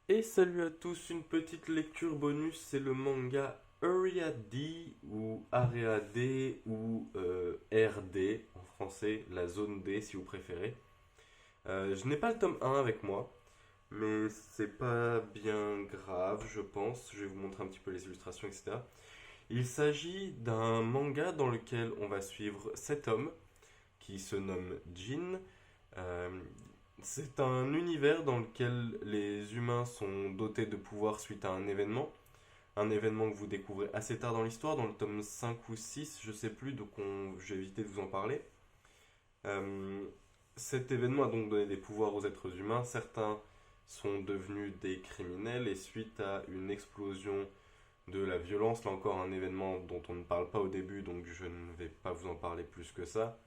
Et salut à tous, une petite lecture bonus, c'est le manga Area D ou Area D ou RD en français, la zone D si vous préférez. Je n'ai pas le tome 1 avec moi, mais c'est pas bien grave je pense, je vais vous montrer un petit peu les illustrations etc. Il s'agit d'un manga dans lequel on va suivre cet homme qui se nomme Jin. Euh, c'est un univers dans lequel les humains sont dotés de pouvoirs suite à un événement que vous découvrez assez tard dans l'histoire, dans le tome 5 ou 6, je sais plus, donc j'ai évité de vous en parler. Euh, Cet événement a donc donné des pouvoirs aux êtres humains, certains sont devenus des criminels et suite à une explosion de la violence, là encore un événement dont on ne parle pas au début, donc je ne vais pas vous en parler plus que ça,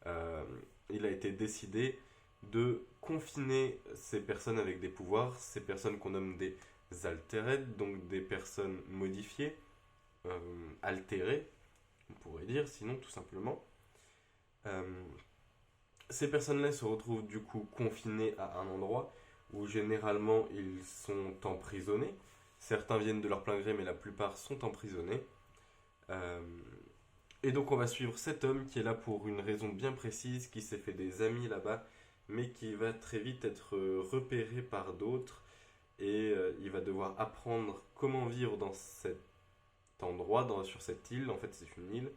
euh, il a été décidé de confiner ces personnes avec des pouvoirs, ces personnes qu'on nomme des altered, donc des personnes modifiées, altérées, on pourrait dire, sinon tout simplement. Euh, Ces personnes-là se retrouvent du coup confinées à un endroit où généralement ils sont emprisonnés. Certains viennent de leur plein gré, mais la plupart sont emprisonnés. Euh, Et donc on va suivre cet homme qui est là pour une raison bien précise, qui s'est fait des amis là-bas, mais qui va très vite être repéré par d'autres et il va devoir apprendre comment vivre dans cet endroit, sur cette île. En fait, c'est une île.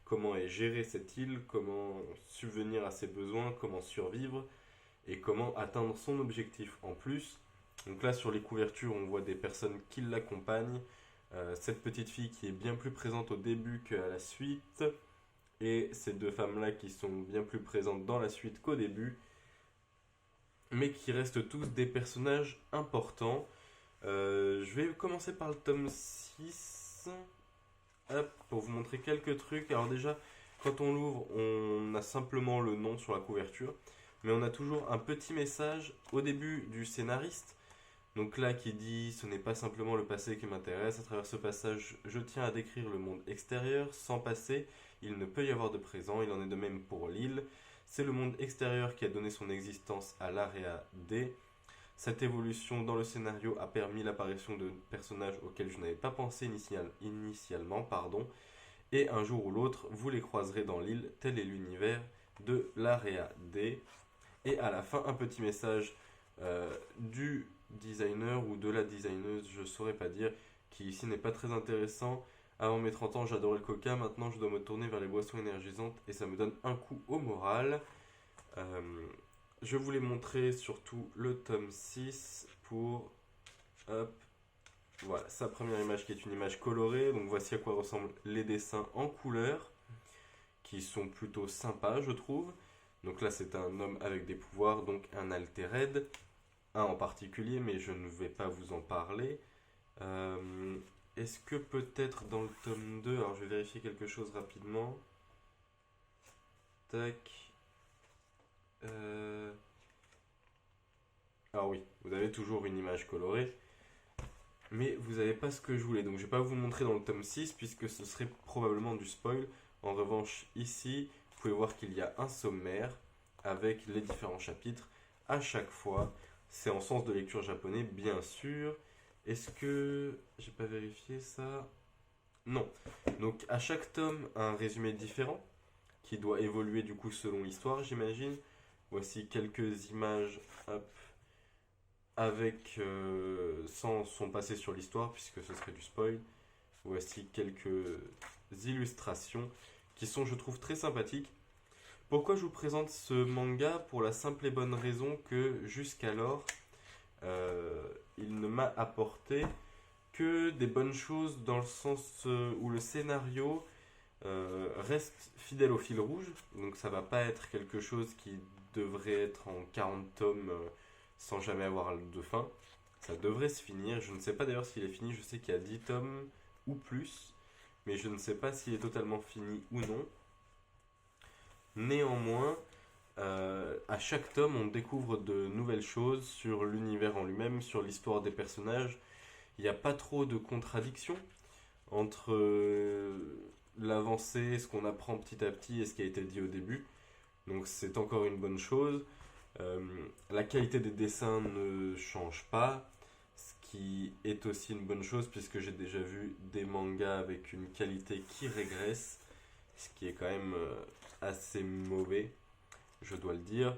Comment est gérée cette île, comment subvenir à ses besoins, comment survivre et comment atteindre son objectif en plus. Donc là, sur les couvertures, on voit des personnes qui l'accompagnent. Cette petite fille qui est bien plus présente au début qu'à la suite, et ces deux femmes-là qui sont bien plus présentes dans la suite qu'au début, mais qui restent tous des personnages importants. Je vais commencer par le tome 6, hop, pour vous montrer quelques trucs. Alors déjà, quand on l'ouvre, on a simplement le nom sur la couverture, mais on a toujours un petit message au début du scénariste. Donc là, qui dit ce n'est pas simplement le passé qui m'intéresse, à travers ce passage, je tiens à décrire le monde extérieur. Sans passé, il ne peut y avoir de présent, il en est de même pour l'île. C'est le monde extérieur qui a donné son existence à l'Area D. Cette évolution dans le scénario a permis l'apparition de personnages auxquels je n'avais pas pensé initialement, et un jour ou l'autre, vous les croiserez dans l'île, tel est l'univers de l'Area D. Et à la fin, un petit message du designer ou de la designeuse, je saurais pas dire, qui ici n'est pas très intéressant. Avant mes 30 ans, j'adorais le coca, maintenant je dois me tourner vers les boissons énergisantes et ça me donne un coup au moral. Euh, je voulais montrer surtout le tome 6 pour, hop, voilà, sa première image qui est une image colorée. Donc voici à quoi ressemblent les dessins en couleur, qui sont plutôt sympas, je trouve. Donc là, c'est un homme avec des pouvoirs, donc un altered, un en particulier, mais je ne vais pas vous en parler. Euh, Est-ce que peut-être dans le tome 2, alors je vais vérifier quelque chose rapidement. Tac. Euh, Alors oui, vous avez toujours une image colorée, mais vous n'avez pas ce que je voulais. Donc je ne vais pas vous montrer dans le tome 6 puisque ce serait probablement du spoil. En revanche, ici, vous pouvez voir qu'il y a un sommaire avec les différents chapitres. À chaque fois, c'est en sens de lecture japonais, bien sûr. Est-ce que j'ai pas vérifié ça? Non. Donc à chaque tome, un résumé différent qui doit évoluer du coup selon l'histoire, j'imagine. Voici quelques images, hop, avec sans son passé sur l'histoire puisque ce serait du spoil. Voici quelques illustrations qui sont, je trouve, très sympathiques. Pourquoi je vous présente ce manga? Pour la simple et bonne raison que jusqu'alors, il ne m'a apporté que des bonnes choses dans le sens où le scénario reste fidèle au fil rouge. Donc ça va pas être quelque chose qui devrait être en 40 tomes sans jamais avoir de fin. Ça devrait se finir. Je ne sais pas d'ailleurs s'il est fini. Je sais qu'il y a 10 tomes ou plus. Mais je ne sais pas s'il est totalement fini ou non. Néanmoins, à chaque tome, on découvre de nouvelles choses sur l'univers en lui-même, sur l'histoire des personnages. Il n'y a pas trop de contradictions entre l'avancée, ce qu'on apprend petit à petit et ce qui a été dit au début. Donc c'est encore une bonne chose. La qualité des dessins ne change pas. qui est aussi une bonne chose puisque j'ai déjà vu des mangas avec une qualité qui régresse, ce qui est quand même assez mauvais, je dois le dire.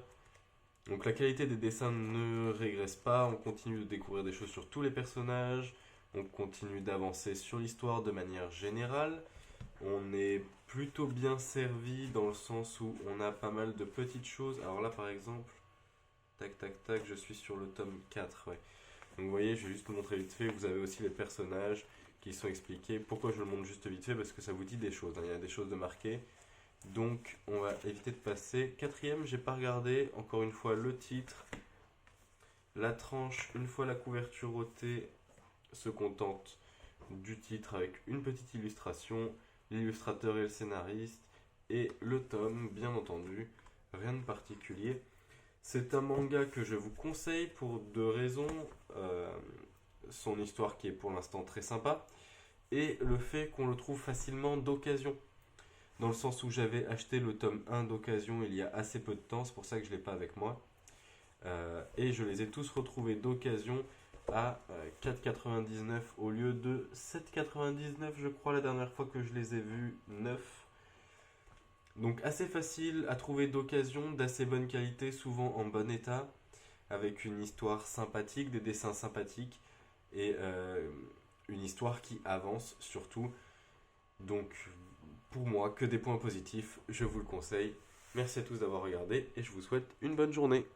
Donc la qualité des dessins ne régresse pas, on continue de découvrir des choses sur tous les personnages, on continue d'avancer sur l'histoire de manière générale, on est plutôt bien servi dans le sens où on a pas mal de petites choses. Alors là par exemple, tac tac tac, je suis sur le tome 4, ouais. Donc vous voyez, je vais juste vous montrer vite fait, vous avez aussi les personnages qui sont expliqués. Pourquoi je le montre juste vite fait? Parce que ça vous dit des choses, hein, il y a des choses de marquées. Donc on va éviter de passer. Quatrième, j'ai pas regardé, encore une fois le titre. La tranche, une fois la couverture ôtée, se contente du titre avec une petite illustration, l'illustrateur et le scénariste, et le tome, bien entendu, rien de particulier. C'est un manga que je vous conseille pour deux raisons. Son histoire qui est pour l'instant très sympa, et le fait qu'on le trouve facilement d'occasion. Dans le sens où j'avais acheté le tome 1 d'occasion il y a assez peu de temps, c'est pour ça que je ne l'ai pas avec moi. Et je les ai tous retrouvés d'occasion à 4,99 au lieu de 7,99 je crois la dernière fois que je les ai vus, 9. Donc assez facile à trouver d'occasion, d'assez bonne qualité, souvent en bon état, avec une histoire sympathique, des dessins sympathiques et une histoire qui avance surtout. Donc pour moi, que des points positifs, je vous le conseille. Merci à tous d'avoir regardé et je vous souhaite une bonne journée.